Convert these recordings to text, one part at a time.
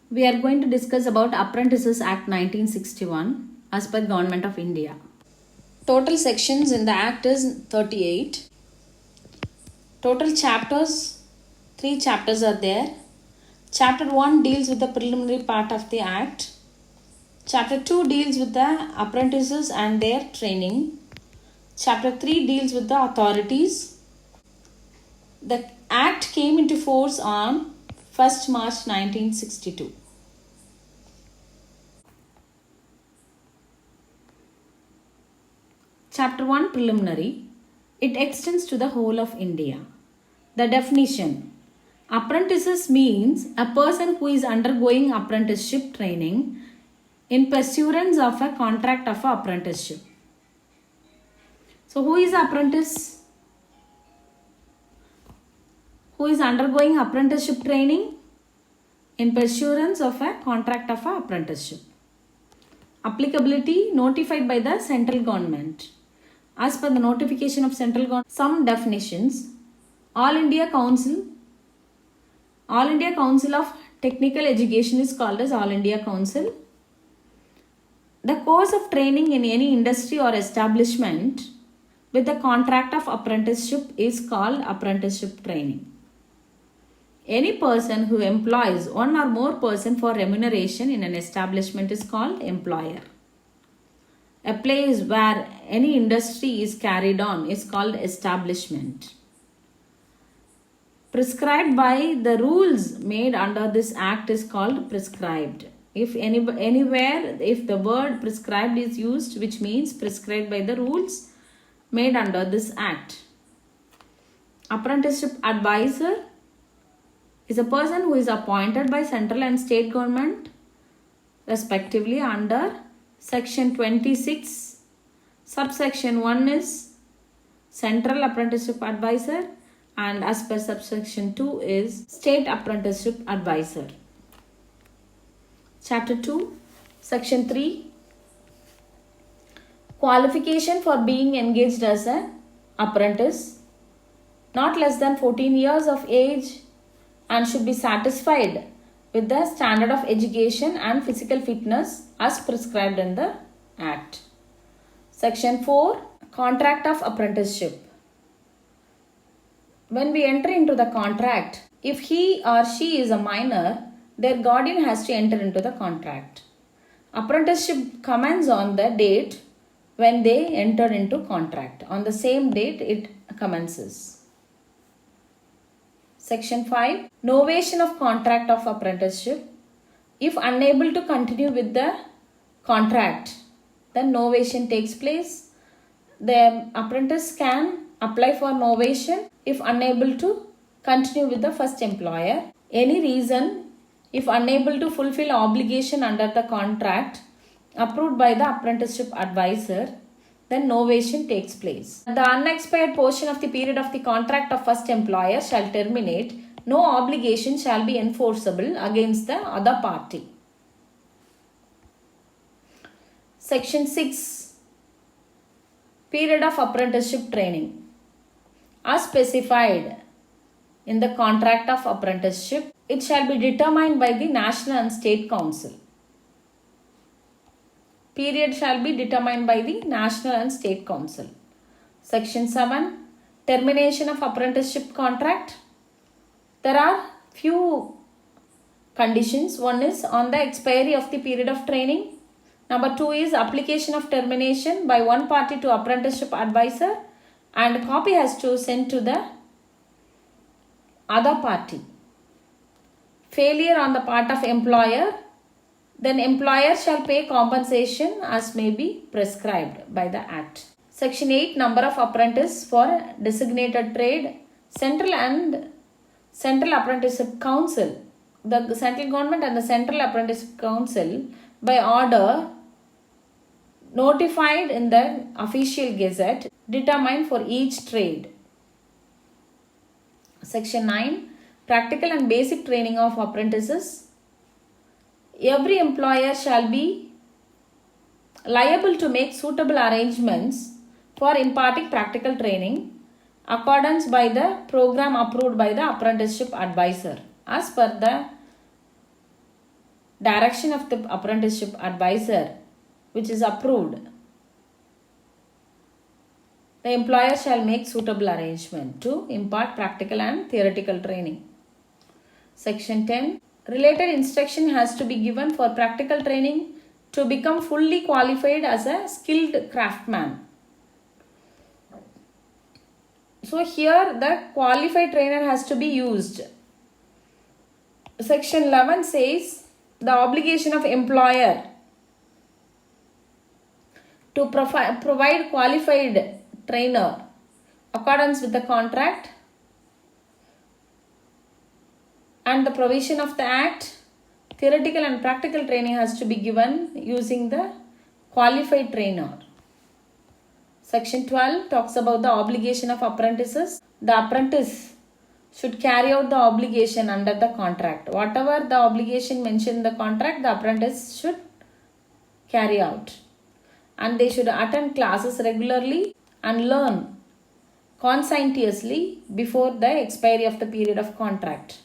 We are going to discuss about Apprentices Act 1961 as per Government of India. Total sections in the Act is 38. Total chapters, 3 chapters are there. Chapter 1 deals with the preliminary part of the Act. Chapter 2 deals with the apprentices and their training. Chapter 3 deals with the authorities. The Act came into force on 1st March 1962. Chapter 1 Preliminary. It extends to the whole of India. The definition. Apprentices means a person who is undergoing apprenticeship training in pursuance of a contract of apprenticeship. So who is apprentice? Who is undergoing apprenticeship training in pursuance of a contract of apprenticeship. Applicability notified by the central government. As per the notification of central government, some definitions. All India Council of Technical Education is called as All India Council. The course of training in any industry or establishment with the contract of apprenticeship is called apprenticeship training. Any person who employs one or more person for remuneration in an establishment is called employer. A place where any industry is carried on is called establishment. Prescribed by the rules made under this act is called prescribed. If anywhere, if the word prescribed is used, which means prescribed by the rules made under this act. Apprenticeship advisor is a person who is appointed by central and state government respectively under section 26. Subsection 1 is central apprenticeship advisor, and as per subsection 2 is state apprenticeship advisor. Chapter 2, section 3. Qualification for being engaged as an apprentice. Not less than 14 years of age and should be satisfied with the standard of education and physical fitness as prescribed in the Act. Section 4. Contract of apprenticeship. When we enter into the contract, if he or she is a minor, their guardian has to enter into the contract. Apprenticeship commences on the date when they enter into contract. On the same date it commences. Section 5. Novation of contract of apprenticeship. If unable to continue with the contract, then novation takes place. The apprentice can apply for novation if unable to continue with the first employer. Any reason, if unable to fulfill obligation under the contract approved by the apprenticeship advisor, then novation takes place. The unexpired portion of the period of the contract of first employer shall terminate. No obligation shall be enforceable against the other party. Section 6. Period of apprenticeship training. As specified in the contract of apprenticeship, it shall be determined by the National and State Council. Period shall be determined by the National and State Council. Section 7. Termination of apprenticeship contract. There are few conditions. One is on the expiry of the period of training. Number 2 is application of termination by one party to apprenticeship advisor, and copy has to send to the other party. Failure on the part of employer, then employer shall pay compensation as may be prescribed by the Act. Section 8. Number of apprentice for designated trade. Central Apprenticeship Council. The central government and the Central Apprenticeship Council by order notified in the official gazette determine for each trade. Section 9. Practical and basic training of apprentices. Every employer shall be liable to make suitable arrangements for imparting practical training accordance by the program approved by the apprenticeship advisor as per the direction of the apprenticeship advisor, which is approved, the employer shall make suitable arrangement to impart practical and theoretical training. Section 10. Related instruction has to be given for practical training to become fully qualified as a skilled craftsman. So here the qualified trainer has to be used. Section 11 says the obligation of employer to provide qualified trainer accordance with the contract and the provision of the act. Theoretical and practical training has to be given using the qualified trainer. Section 12 talks about the obligation of apprentices. The apprentice should carry out the obligation under the contract. Whatever the obligation mentioned in the contract, the apprentice should carry out. And they should attend classes regularly and learn conscientiously before the expiry of the period of contract.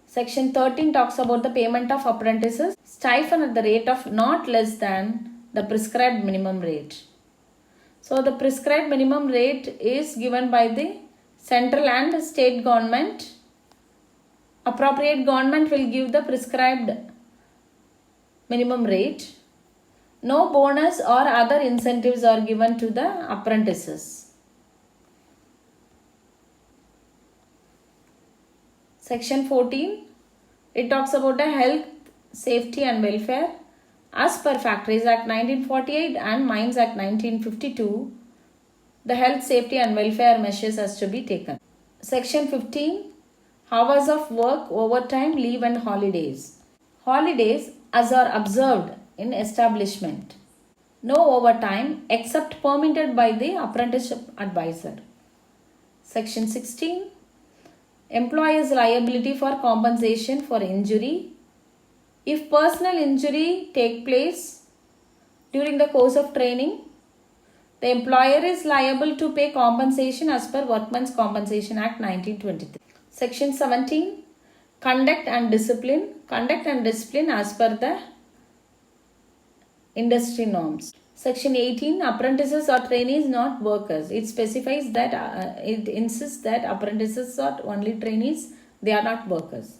Section 13 talks about the payment of apprentices stipend at the rate of not less than the prescribed minimum rate. So the prescribed minimum rate is given by the central and state government. Appropriate government will give the prescribed minimum rate. No bonus or other incentives are given to the apprentices. Section 14, it talks about the health, safety and welfare. As per Factories Act 1948 and Mines Act 1952, the health, safety and welfare measures has to be taken. Section 15, hours of work, overtime, leave and holidays. Holidays as are observed in establishment. No overtime except permitted by the apprenticeship advisor. Section 16, employer's liability for compensation for injury. If personal injury take place during the course of training, the employer is liable to pay compensation as per Workmen's Compensation Act 1923. Section 17, conduct and discipline. Conduct and discipline as per the industry norms. Section 18, apprentices or trainees, not workers. It specifies that, it insists that apprentices are only trainees, they are not workers.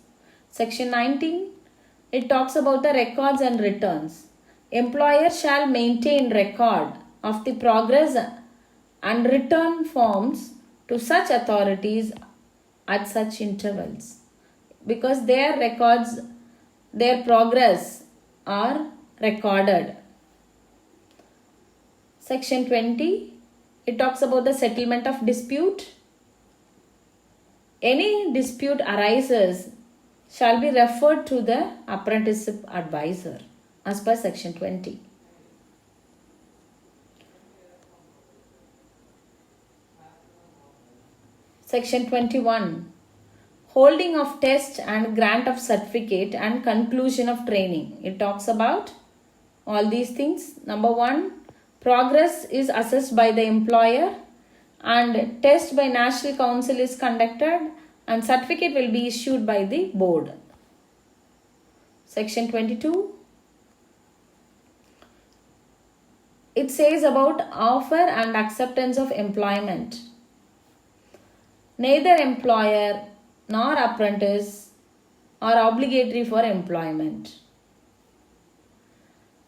Section 19, it talks about the records and returns. Employer shall maintain record of the progress and return forms to such authorities at such intervals, because their records, their progress are recorded. Section 20, it talks about the settlement of dispute. Any dispute arises shall be referred to the apprenticeship advisor as per Section 20. Section 21, holding of test and grant of certificate and conclusion of training. It talks about all these things. Number 1, progress is assessed by the employer and test by National Council is conducted and certificate will be issued by the board. Section 22, it says about offer and acceptance of employment. Neither employer nor apprentice are obligatory for employment.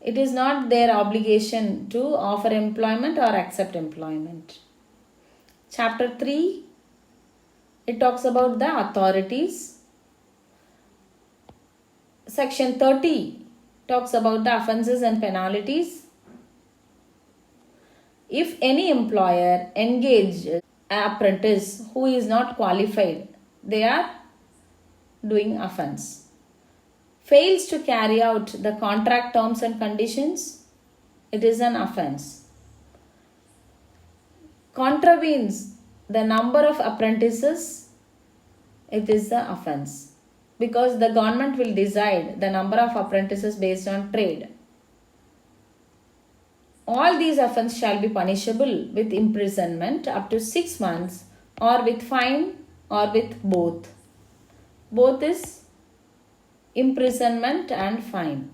It is not their obligation to offer employment or accept employment. Chapter 3, it talks about the authorities. Section 30 talks about the offences and penalties. If any employer engages an apprentice who is not qualified, they are doing offence. Fails to carry out the contract terms and conditions, it is an offence. Contravenes the number of apprentices, it is the offence, because the government will decide the number of apprentices based on trade. All these offences shall be punishable with imprisonment up to 6 months or with fine or with both. Both is imprisonment and fine.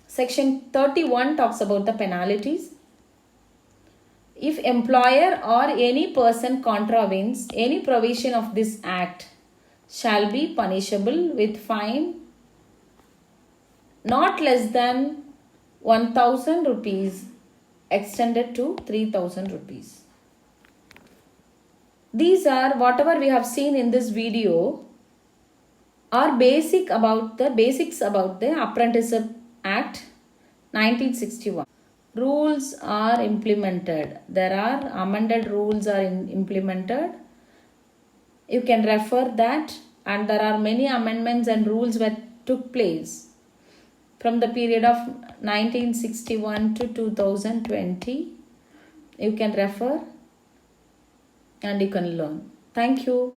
Section 31 talks about the penalties. If employer or any person contravenes any provision of this act, shall be punishable with fine not less than 1000 rupees extended to 3000 rupees. These are whatever we have seen in this video are basics about the Apprenticeship Act 1961. Rules are implemented. There are amended rules are implemented. You can refer that, and there are many amendments and rules that took place from the period of 1961 to 2020. You can refer and you can learn. Thank you.